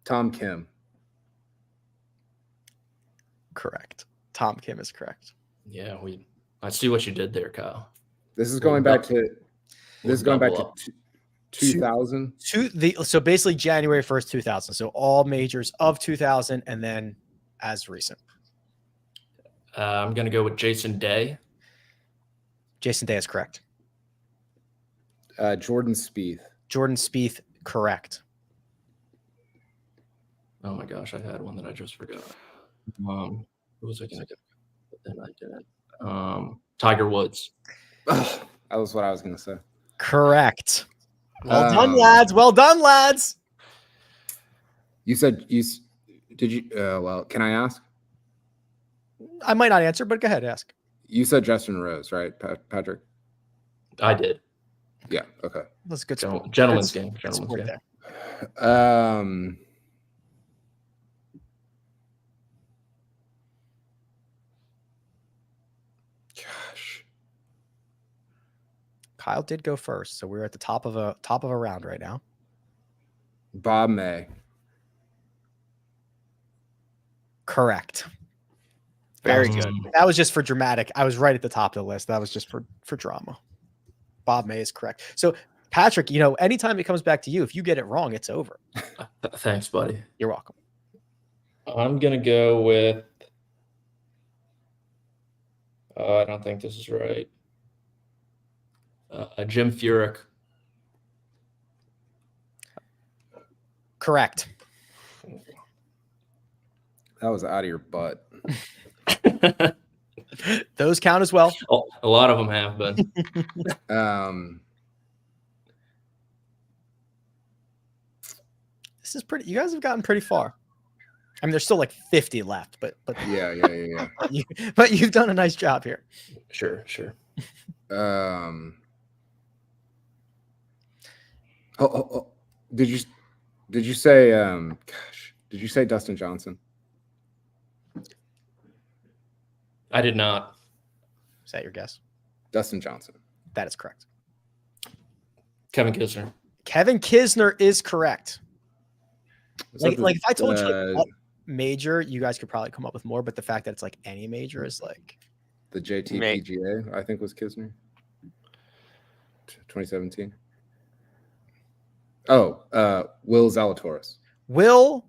D: Tom Kim.
B: correct. Tom Kim is correct.
E: Yeah, I see what you did there, Kyle.
D: This is going back to 2000.
B: So basically January 1st, 2000. So all majors of 2000 and then as recent.
E: I'm going to go with Jason Day.
B: Jason Day is correct.
D: Jordan Spieth.
B: Jordan Spieth, correct.
E: Oh my gosh, I had one that I just forgot. Who was I going to get? But then I didn't. Tiger Woods.
D: That was what I was going to say.
B: Correct. Well done, lads. Well done, lads.
D: You said did you? Well, can I ask?
B: I might not answer, but go ahead, ask.
D: You said Justin Rose, right, Patrick?
E: I did.
D: Yeah. Okay.
B: That's a good sport.
E: Gentleman's
B: Good
E: game.
B: sport
E: Gentleman's game.
B: there.
D: Gosh.
B: Kyle did go first, so we're at the top of a round right now.
D: Bob May.
B: Correct.
C: Very good.
B: That was just for dramatic. I was right at the top of the list. That was just for drama. Bob May is correct. So Patrick, anytime it comes back to you, if you get it wrong, it's over.
E: Thanks, buddy.
B: You're welcome.
E: I'm going to go with I don't think this is right. Jim Furyk.
B: Correct.
D: That was out of your butt.
B: Those count as well.
E: Oh, a lot of them have been.
B: This is pretty. You guys have gotten pretty far. I mean, there's still like 50 left, but
D: Yeah.
B: but you've done a nice job here.
E: Sure.
D: Did you say did you say Dustin Johnson?
E: I did not.
B: Is that your guess?
D: Dustin Johnson.
B: That is correct.
E: Kevin Kisner.
B: Kevin Kisner is correct.
D: Like
B: if I told you what major, you guys could probably come up with more, but the fact that it's like any major is like
D: the JTPGA, I think was Kisner. 2017. Will Zalatoris.
B: Will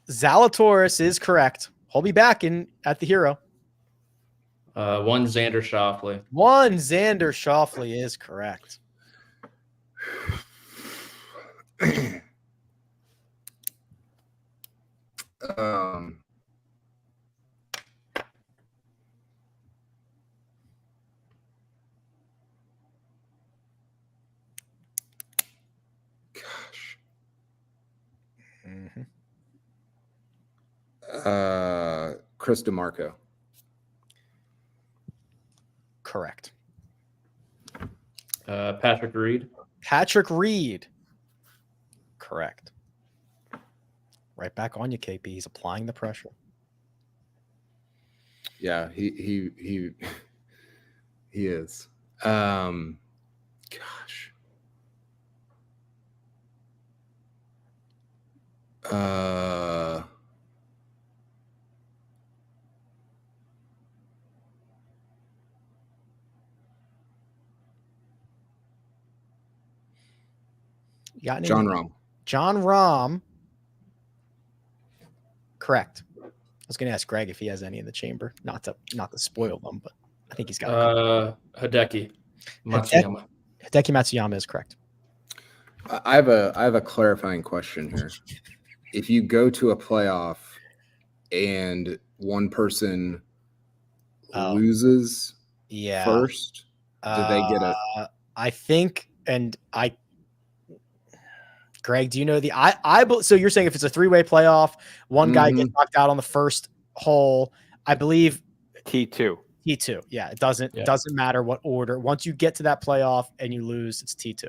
B: Zalatoris is correct. He'll be back at the Hero.
E: One Xander Schauffele.
B: One Xander Schauffele is correct.
D: Chris DeMarco.
B: Correct.
E: Patrick Reed.
B: Patrick Reed. Correct. Right back on you, KP. He's applying the pressure.
D: Yeah, he is. Gosh.
B: You got any?
D: John Rahm.
B: John Rahm. Correct. I was going to ask Greg if he has any in the chamber. Not to spoil them, but I think he's got
E: Hideki Matsuyama.
B: Hideki Matsuyama is correct.
D: I have a clarifying question here. If you go to a playoff and one person loses first, do they get a?
B: I think, and Greg, do you know so you're saying if it's a 3-way playoff, one guy gets knocked out on the first hole, I believe
C: T2.
B: T2. Yeah, it doesn't matter what order. Once you get to that playoff and you lose, it's T2.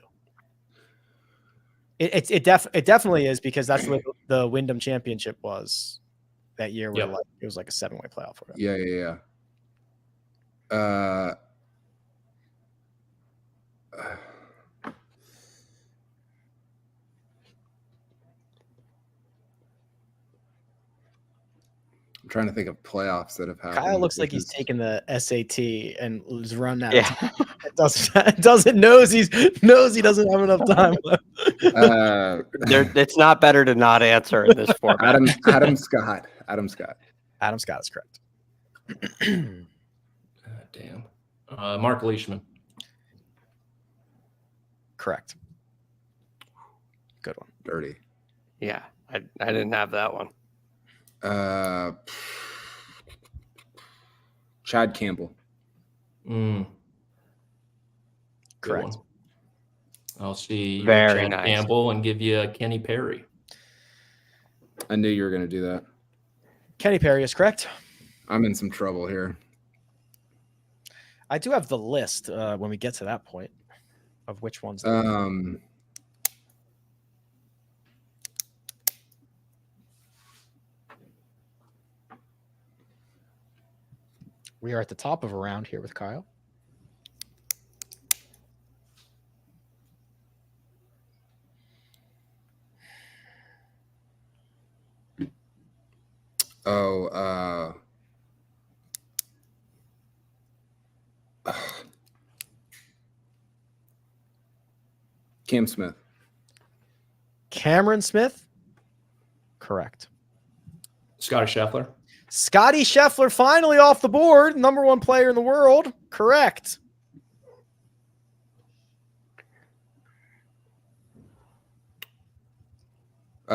B: It definitely is, because that's what the Wyndham Championship was that year, where it was like a 7-way playoff.
D: Yeah. I'm trying to think of playoffs that have happened.
B: Kyle looks like he's taken the SAT and was run out. Yeah. Doesn't knows he doesn't have enough time left.
C: It's not better to not answer in this format.
D: Adam Scott. Adam Scott
B: is correct.
E: Damn. Mark Leishman.
B: Correct. Good one.
D: Dirty.
C: Yeah, I didn't have that one.
D: Chad Campbell.
B: Correct.
E: I'll see
C: Very
E: Chad
C: nice.
E: Campbell and give you Kenny Perry.
D: I knew you were going to do that.
B: Kenny Perry is correct.
D: I'm in some trouble here.
B: I do have the list when we get to that point of which ones. We are at the top of a round here with Kyle.
D: Cam Smith.
B: Cameron Smith. Correct.
E: Scotty Scheffler.
B: Scotty Scheffler finally off the board. Number 1 player in the world. Correct.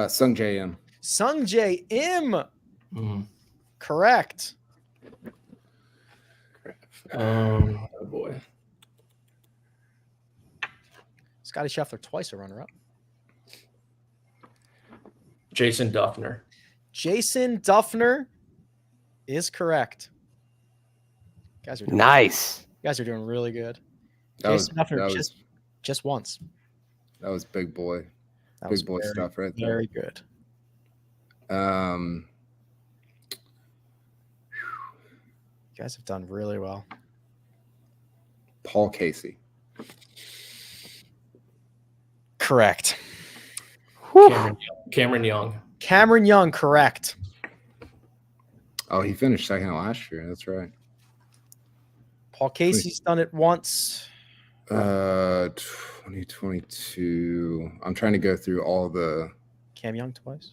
D: Sung J M.
B: Sung J M. Correct.
E: Oh boy.
B: Scotty Scheffler twice a runner-up.
E: Jason Duffner.
B: Jason Duffner is correct.
C: Nice.
B: You guys are doing really good.
D: That
B: Duffner
D: was
B: just once.
D: That was big boy.
B: That
D: Big
B: was
D: boy stuff right there.
B: Very good.
D: You
B: guys have done really well.
D: Paul Casey.
B: Correct.
E: Cameron Young.
B: Cameron Young, correct.
D: Oh, he finished second last year. That's right.
B: Paul Casey's done it once.
D: 2022. I'm trying to go through all the.
B: Cam Young twice.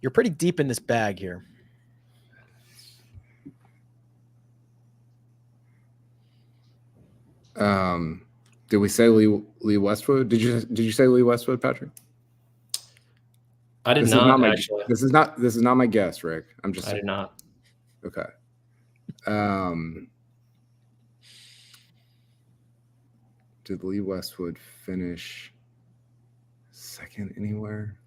B: You're pretty deep in this bag here.
D: Did we say Lee Westwood? Did you say Lee Westwood, Patrick?
E: I did
D: This
E: not
D: is
E: actually.
D: This is not my guess, Rick. I'm just.
E: I did not.
D: Okay. Did Lee Westwood finish second anywhere?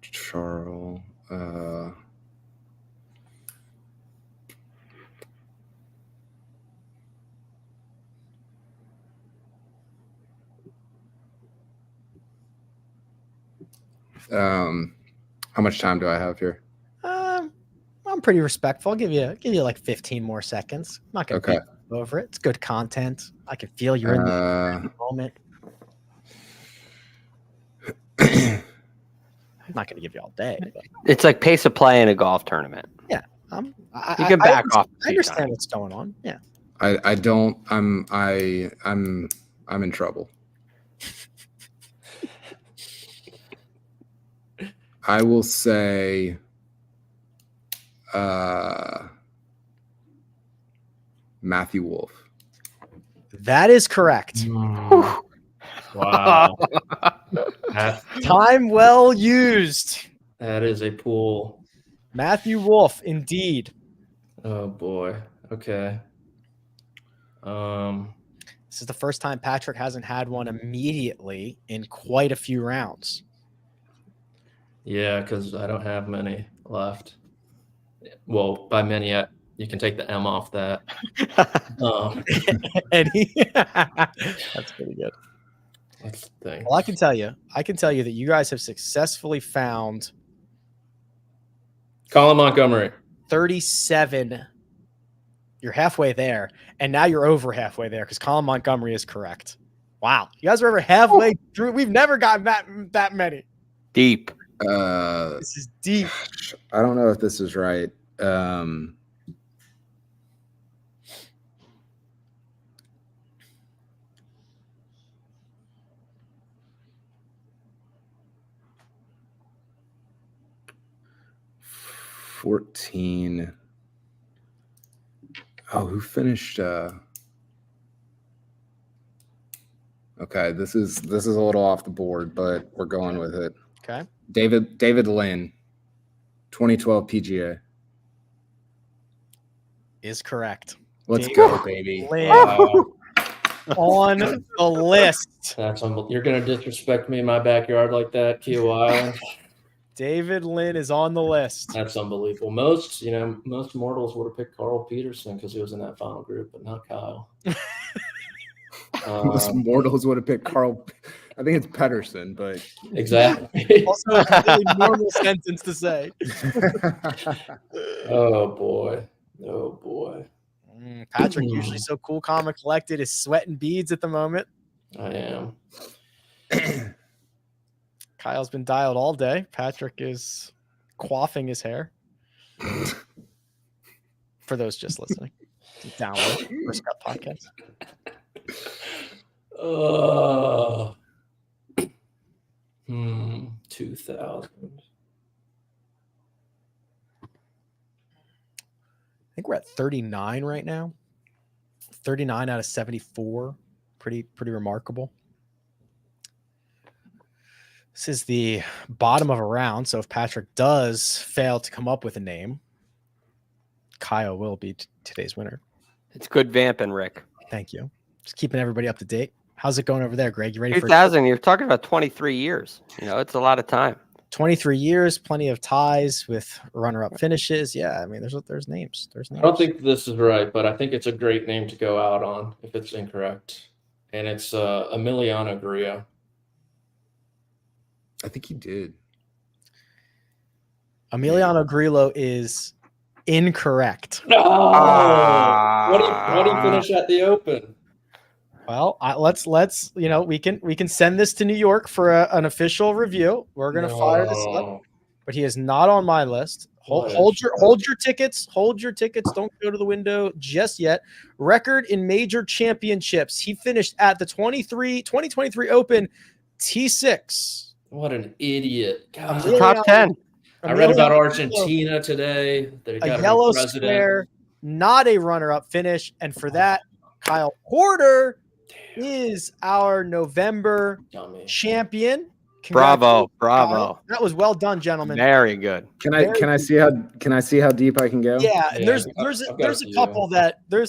D: Charles. How much time do I have here?
B: I'm pretty respectful. I'll give you like 15 more seconds. I'm not gonna
D: Okay.
B: go over it. It's good content. I can feel you're in the moment. I'm not gonna give you all day. But
C: It's like pace of play in a golf tournament.
B: yeah,
C: You can back off.
B: I understand what's going on. Yeah.
D: I don't. I'm in trouble. I will say Matthew Wolf.
B: That is correct.
E: Wow.
B: Time well used.
E: That is a pool.
B: Matthew Wolf, indeed.
E: Oh boy. Okay.
B: This is the first time Patrick hasn't had one immediately in quite a few rounds.
E: Yeah, because I don't have many left. Well, by many, you can take the M off that.
B: That's pretty good.
E: That's the thing.
B: Well, I can tell you that you guys have successfully found
E: Colin Montgomery.
B: 37. You're halfway there, and now you're over halfway there because Colin Montgomery is correct. Wow, you guys are over halfway through. We've never gotten that many.
C: Deep.
B: This is deep.
D: I don't know if this is right. 14. Oh, who finished? Okay, this is a little off the board, but we're going with it.
B: Okay.
D: David Lynn, 2012 PGA.
B: Is correct.
D: Let's
B: David
D: go, baby.
B: Lynn on the list.
E: You're gonna disrespect me in my backyard like that, Keel Island.
B: David Lynn is on the list.
E: That's unbelievable. Most mortals would have picked Carl Peterson because he was in that final group, but not Kyle.
D: Most mortals would have picked Carl. I think it's Pedersen, but
E: exactly.
B: Also, a really normal sentence to say.
E: Oh boy.
B: Patrick, usually so cool, calm, and collected, is sweating beads at the moment.
E: I am.
B: Kyle's been dialed all day. Patrick is quaffing his hair. For those just listening, download First Cut Podcast.
E: 2000.
B: I think we're at 39 right now. 39 out of 74. Pretty remarkable. This is the bottom of a round, so if Patrick does fail to come up with a name, Kyle will be today's winner.
C: It's good vamping, Rick.
B: Thank you. Just keeping everybody up to date. How's it going over there, Greg? You ready for
C: 2000? You're talking about 23 years. It's a lot of time.
B: 23 years, plenty of ties with runner-up finishes. Yeah, I mean, there's names. There's names.
E: I don't think this is right, but I think it's a great name to go out on if it's incorrect. And it's Emiliano Grillo.
D: I think he did.
B: Emiliano Grillo is Incorrect.
E: No. What do you finish at the Open?
B: Well, let's we can send this to New York for an official review. We're gonna fire this up, but he is not on my list. Hold your tickets. Hold your tickets. Don't go to the window just yet. Record in major championships. He finished at the 2023 Open T6.
E: What an idiot! God.
C: The top 10.
E: I read about Argentina today. They got
B: a yellow square, not a runner-up finish, and for that, Kyle Porter is our November champion.
C: Bravo.
B: That was well done, gentlemen.
C: Very good.
D: Can I see how deep I can go?
B: Yeah, and there's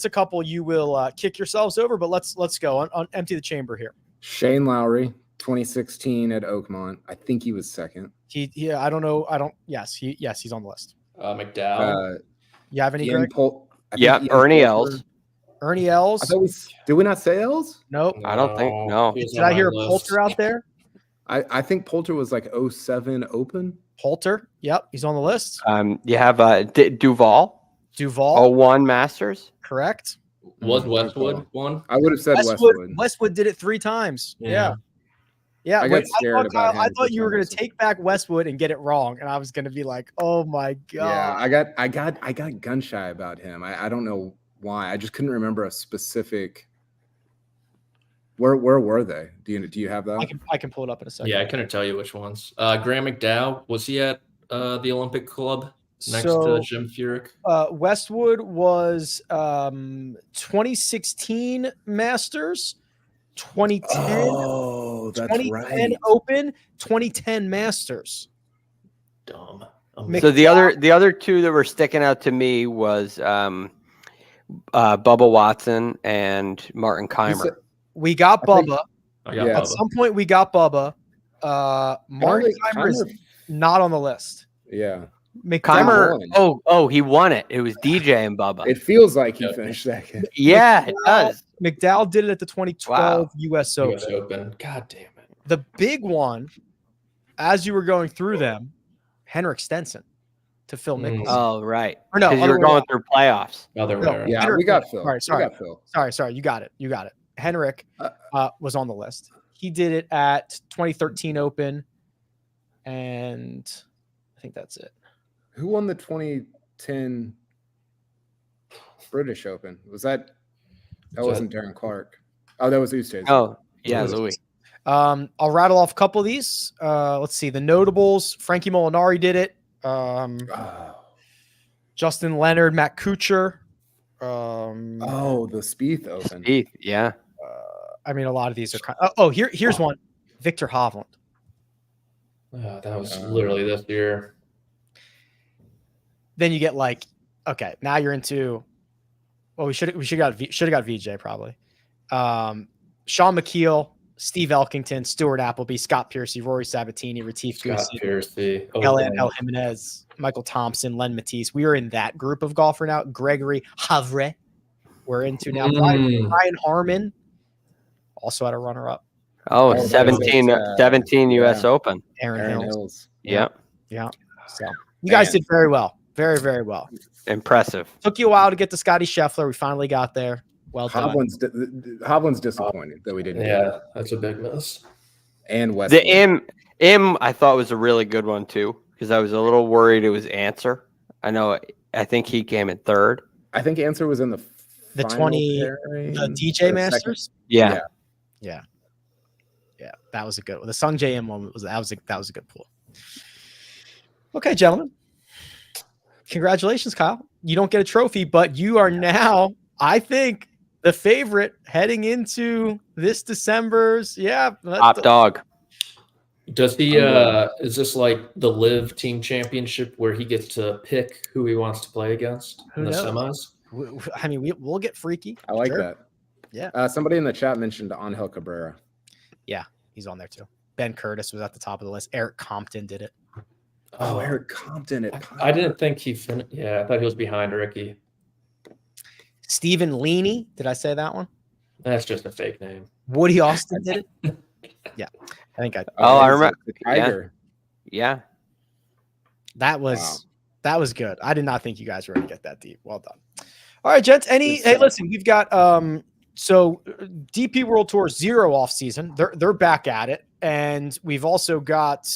B: a couple you will kick yourselves over, but let's go on empty the chamber here.
D: Shane Lowry, 2016 at Oakmont. I think he was second.
B: I don't know. Yes, he's on the list.
E: McDowell.
B: You have any? Greg?
C: Ernie Els.
B: Ernie Els.
D: Did we not say Els?
B: Nope.
C: I don't think. No.
B: Did I hear Poulter out there?
D: I think Poulter was like 07 Open.
B: Poulter. Yep, he's on the list.
C: You have Duval. 01 Masters.
B: Correct.
E: Was Westwood one?
D: I would have said Westwood.
B: Westwood did it 3 times. Yeah.
D: I got scared about him.
B: I thought you were going to take back Westwood and get it wrong, and I was going to be like, "Oh my god!"
D: Yeah, I got gun shy about him. I don't know why. I just couldn't remember a specific. Where were they? Do you have that?
B: I can pull it up in a second.
E: Yeah, I couldn't tell you which ones. Graham McDowell, was he at the Olympic Club next to Jim Furyk?
B: Westwood was 2016 Masters. 2010.
D: Oh, that's
B: 2010
D: right.
B: Open, 2010 Masters.
E: Dumb.
C: So the other two that were sticking out to me was Bubba Watson and Martin Keimer.
B: We got Bubba.
E: At
B: some point, we got Bubba. Martin Keimer is not on the list.
D: Yeah.
C: Keimer. Oh, he won it. It was DJ and Bubba.
D: It feels like he finished second.
C: Yeah, it does.
B: McDowell did it at the 2012 US
E: Open. God damn it.
B: The big one, as you were going through them, Henrik Stenson to Phil Mickelson.
C: Oh, right.
B: Or no,
C: because you were going through playoffs.
D: Yeah,
B: Henrik,
D: we got Phil.
B: Sorry. You got it. Henrik was on the list. He did it at 2013 Open, and I think that's it.
D: Who won the 2010 British Open? Was that? That wasn't Darren Clark. Oh, that was Ustaz.
C: Oh, yeah, Louis.
B: I'll rattle off a couple of these. Let's see. The notables. Frankie Molinari did it. Justin Leonard, Matt Kuchar.
D: The Spieth Open.
C: Spieth, yeah.
B: I mean, a lot of these are kind of, here's one. Victor Hovland.
E: That was literally this year.
B: Then you get now you're into. Well, we should have got VJ probably. Sean McKeel, Steve Elkington, Stuart Appleby, Scott Piercy, Rory Sabatini, Retief Goosen, El Jimenez, Michael Thompson, Len Matisse. We are in that group of golfer now. Gregory Havre, we're into now. Brian Harmon, also had a runner-up.
C: 17 U.S. Open.
B: Aaron Hills.
C: Yeah.
B: So you guys did very well. Very, very well.
C: Impressive.
B: Took you a while to get to Scotty Scheffler. We finally got there. Well done.
D: Hovland's disappointed that we didn't.
E: Yeah, that's a big miss.
D: And West.
C: The M I thought was a really good one too, because I was a little worried it was Answer. I think he came in third.
D: I think Answer was in the
B: 20 the DJ Masters.
C: Yeah.
B: That was a good one. The Sung J M one was a good pool. Okay, gentlemen. Congratulations, Kyle. You don't get a trophy, but you are now, I think, the favorite heading into this December's.
C: Top dog.
E: Does he? Is this like the Live Team Championship where he gets to pick who he wants to play against in the semis?
B: I mean, we'll get freaky.
D: I like that.
B: Yeah.
D: Somebody in the chat mentioned Angel Cabrera.
B: Yeah, he's on there too. Ben Curtis was at the top of the list. Eric Compton did it.
D: Oh, Eric Compton.
E: I didn't think he finished. Yeah, I thought he was behind Ricky.
B: Stephen Leaney. Did I say that one?
E: That's just a fake name.
B: Woody Austin did it. Yeah, I think I.
C: I remember.
D: The Tiger.
C: Yeah.
B: That was That was good. I did not think you guys were going to get that deep. Well done. All right, gents. Hey, listen, we've got so DP World Tour 0 off season. They're back at it. And we've also got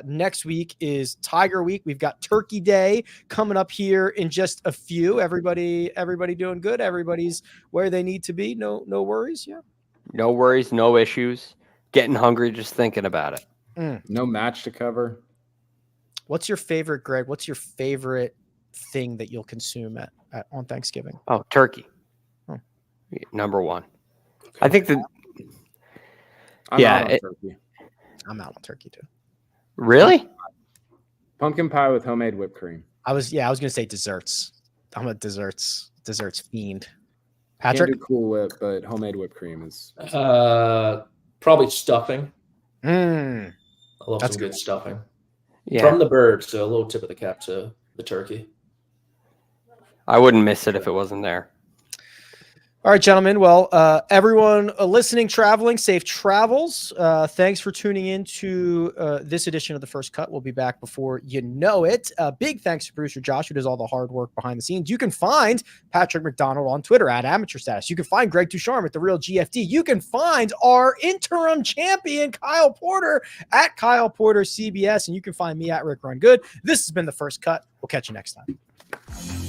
B: next week is Tiger Week. We've got Turkey Day coming up here in just a few. Everybody doing good. Everybody's where they need to be. No worries. Yeah.
C: No worries, no issues. Getting hungry just thinking about it.
D: No match to cover.
B: What's your favorite, Greg? What's your favorite thing that you'll consume on Thanksgiving?
C: Oh, turkey. Number one. I think that.
D: I'm out on turkey.
B: I'm out on turkey too.
C: Really?
D: Pumpkin pie with homemade whipped cream.
B: I was going to say desserts. I'm a desserts fiend. Patrick?
D: Can't do Cool Whip, but homemade whipped cream is.
E: Probably stuffing.
B: Mm.
E: I love some good stuffing.
C: Yeah.
E: From the bird, so a little tip of the cap to the turkey.
C: I wouldn't miss it if it wasn't there.
B: All right, gentlemen. Well, everyone listening, traveling, safe travels. Thanks for tuning in to this edition of The First Cut. We'll be back before you know it. Big thanks to producer Josh, who does all the hard work behind the scenes. You can find Patrick McDonald on Twitter at Amateur Status. You can find Greg DuCharme at The Real GFD. You can find our interim champion, Kyle Porter, at Kyle Porter CBS. And you can find me at Rick Run Good. This has been The First Cut. We'll catch you next time.